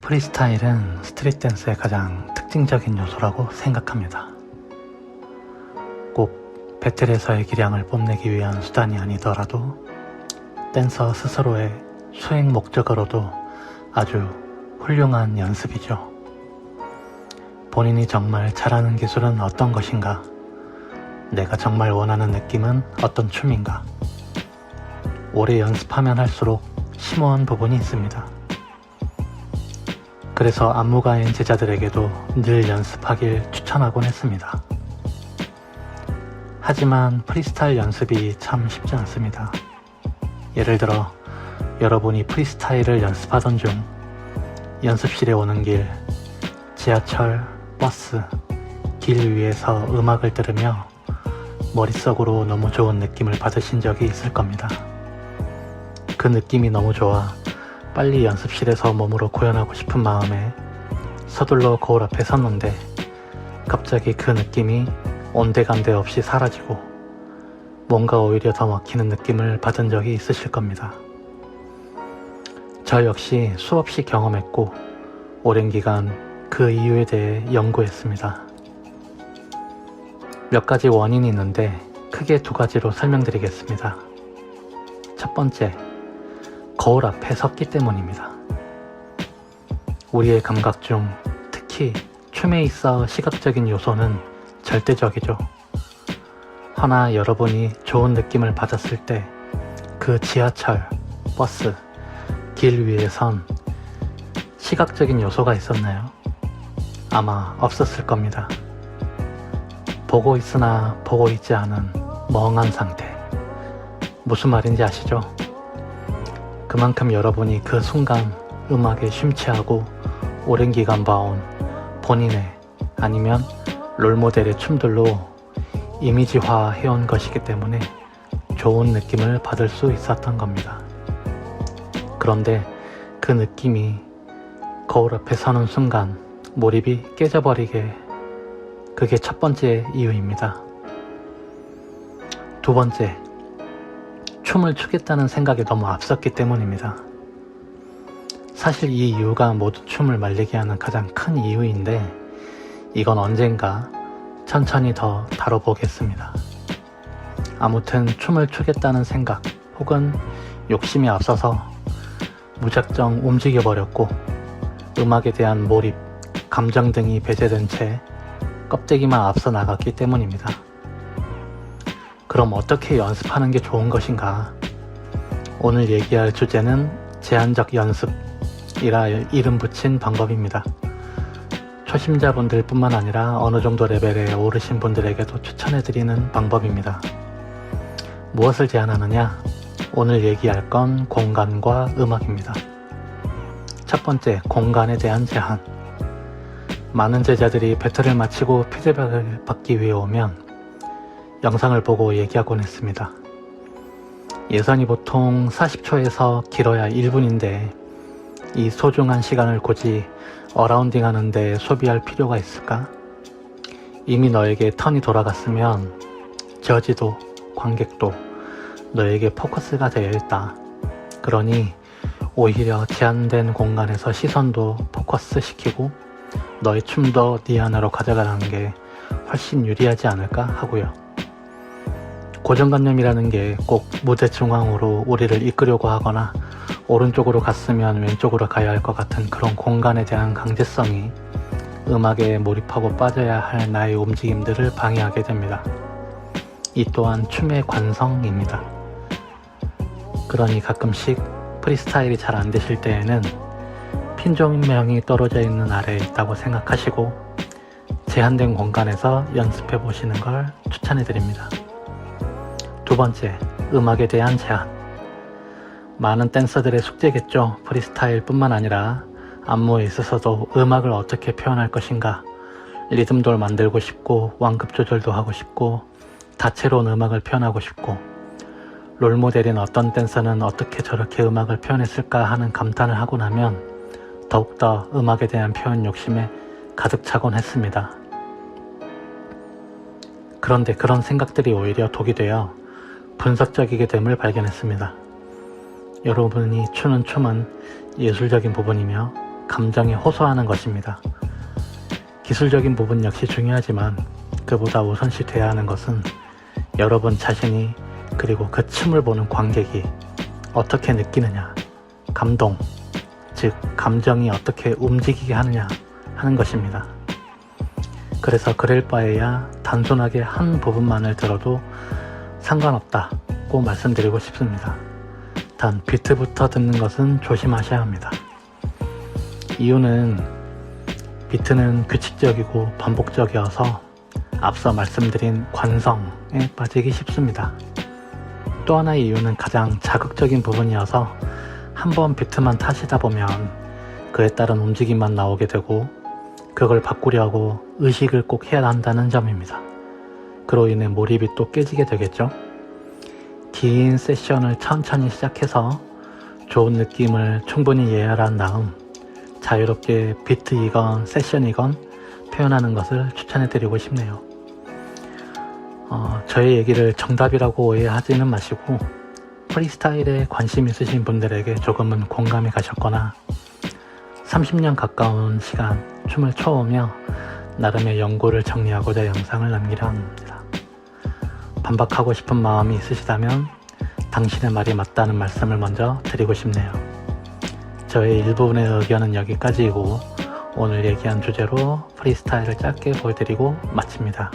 프리스타일은 스트릿 댄스의 가장 특징적인 요소라고 생각합니다. 꼭 배틀에서의 기량을 뽐내기 위한 수단이 아니더라도 댄서 스스로의 수행 목적으로도 아주 훌륭한 연습이죠. 본인이 정말 잘하는 기술은 어떤 것인가? 내가 정말 원하는 느낌은 어떤 춤인가? 오래 연습하면 할수록 심오한 부분이 있습니다. 그래서 안무가인 제자들에게도 늘 연습하길 추천하곤 했습니다. 하지만 프리스타일 연습이 참 쉽지 않습니다. 예를 들어 여러분이 프리스타일을 연습하던 중 연습실에 오는 길, 지하철, 버스, 길 위에서 음악을 들으며 머릿속으로 너무 좋은 느낌을 받으신 적이 있을 겁니다. 그 느낌이 너무 좋아 빨리 연습실에서 몸으로 구현하고 싶은 마음에 서둘러 거울 앞에 섰는데 갑자기 그 느낌이 온데간데 없이 사라지고 뭔가 오히려 더 막히는 느낌을 받은 적이 있으실 겁니다. 저 역시 수없이 경험했고 오랜 기간 그 이유에 대해 연구했습니다. 몇 가지 원인이 있는데 크게 두 가지로 설명드리겠습니다. 첫 번째, 거울 앞에 섰기 때문입니다. 우리의 감각 중 특히 춤에 있어 시각적인 요소는 절대적이죠. 허나 여러분이 좋은 느낌을 받았을 때 그 지하철, 버스, 길 위에 선 시각적인 요소가 있었나요? 아마 없었을 겁니다. 보고 있으나 보고 있지 않은 멍한 상태. 무슨 말인지 아시죠? 그만큼 여러분이 그 순간 음악에 심취하고 오랜 기간 봐온 본인의 아니면 롤모델의 춤들로 이미지화 해온 것이기 때문에 좋은 느낌을 받을 수 있었던 겁니다. 그런데 그 느낌이 거울 앞에 서는 순간 몰입이 깨져버리게, 그게 첫 번째 이유입니다. 두 번째, 춤을 추겠다는 생각에 너무 앞섰기 때문입니다. 사실 이 이유가 모두 춤을 말리게 하는 가장 큰 이유인데 이건 언젠가 천천히 더 다뤄보겠습니다. 아무튼 춤을 추겠다는 생각 혹은 욕심이 앞서서 무작정 움직여버렸고 음악에 대한 몰입, 감정 등이 배제된 채 껍데기만 앞서 나갔기 때문입니다. 그럼 어떻게 연습하는 게 좋은 것인가? 오늘 얘기할 주제는 제한적 연습이라 이름 붙인 방법입니다. 초심자분들 뿐만 아니라 어느 정도 레벨에 오르신 분들에게도 추천해드리는 방법입니다. 무엇을 제한하느냐? 오늘 얘기할 건 공간과 음악입니다. 첫 번째, 공간에 대한 제한. 많은 제자들이 배틀을 마치고 피드백을 받기 위해 오면 영상을 보고 얘기하곤 했습니다. 예선이 보통 40초에서 길어야 1분인데 이 소중한 시간을 굳이 어라운딩 하는데 소비할 필요가 있을까? 이미 너에게 턴이 돌아갔으면 저지도, 관객도 너에게 포커스가 되어 있다. 그러니 오히려 제한된 공간에서 시선도 포커스 시키고 너의 춤도 네 안으로 가져가는 게 훨씬 유리하지 않을까 하고요. 고정관념이라는 게 꼭 무대 중앙으로 우리를 이끌려고 하거나 오른쪽으로 갔으면 왼쪽으로 가야 할 것 같은 그런 공간에 대한 강제성이 음악에 몰입하고 빠져야 할 나의 움직임들을 방해하게 됩니다. 이 또한 춤의 관성입니다. 그러니 가끔씩 프리스타일이 잘 안 되실 때에는 핀조명이 떨어져 있는 아래에 있다고 생각하시고 제한된 공간에서 연습해 보시는 걸 추천해 드립니다. 두 번째, 음악에 대한 제한. 많은 댄서들의 숙제겠죠. 프리스타일 뿐만 아니라 안무에 있어서도 음악을 어떻게 표현할 것인가, 리듬돌 만들고 싶고 완급 조절도 하고 싶고 다채로운 음악을 표현하고 싶고 롤모델인 어떤 댄서는 어떻게 저렇게 음악을 표현했을까 하는 감탄을 하고 나면 더욱더 음악에 대한 표현 욕심에 가득 차곤 했습니다. 그런데 그런 생각들이 오히려 독이 되어 분석적이게 됨을 발견했습니다. 여러분이 추는 춤은 예술적인 부분이며 감정에 호소하는 것입니다. 기술적인 부분 역시 중요하지만 그보다 우선시 돼야 하는 것은 여러분 자신이 그리고 그 춤을 보는 관객이 어떻게 느끼느냐, 감동, 즉 감정이 어떻게 움직이게 하느냐 하는 것입니다. 그래서 그럴 바에야 단순하게 한 부분만을 들어도 상관없다고 말씀드리고 싶습니다. 단 비트부터 듣는 것은 조심하셔야 합니다. 이유는 비트는 규칙적이고 반복적이어서 앞서 말씀드린 관성에 빠지기 쉽습니다. 또 하나의 이유는 가장 자극적인 부분이어서 한번 비트만 타시다 보면 그에 따른 움직임만 나오게 되고 그걸 바꾸려고 의식을 꼭 해야 한다는 점입니다. 그로 인해 몰입이 또 깨지게 되겠죠. 긴 세션을 천천히 시작해서 좋은 느낌을 충분히 예열한 다음 자유롭게 비트이건 세션이건 표현하는 것을 추천해드리고 싶네요. 저의 얘기를 정답이라고 오해하지는 마시고 프리스타일에 관심 있으신 분들에게 조금은 공감이 가셨거나 30년 가까운 시간 춤을 춰오며 나름의 연구를 정리하고자 영상을 남기려 합니다. 반박하고 싶은 마음이 있으시다면 당신의 말이 맞다는 말씀을 먼저 드리고 싶네요. 저의 일부분의 의견은 여기까지이고 오늘 얘기한 주제로 프리스타일을 짧게 보여드리고 마칩니다.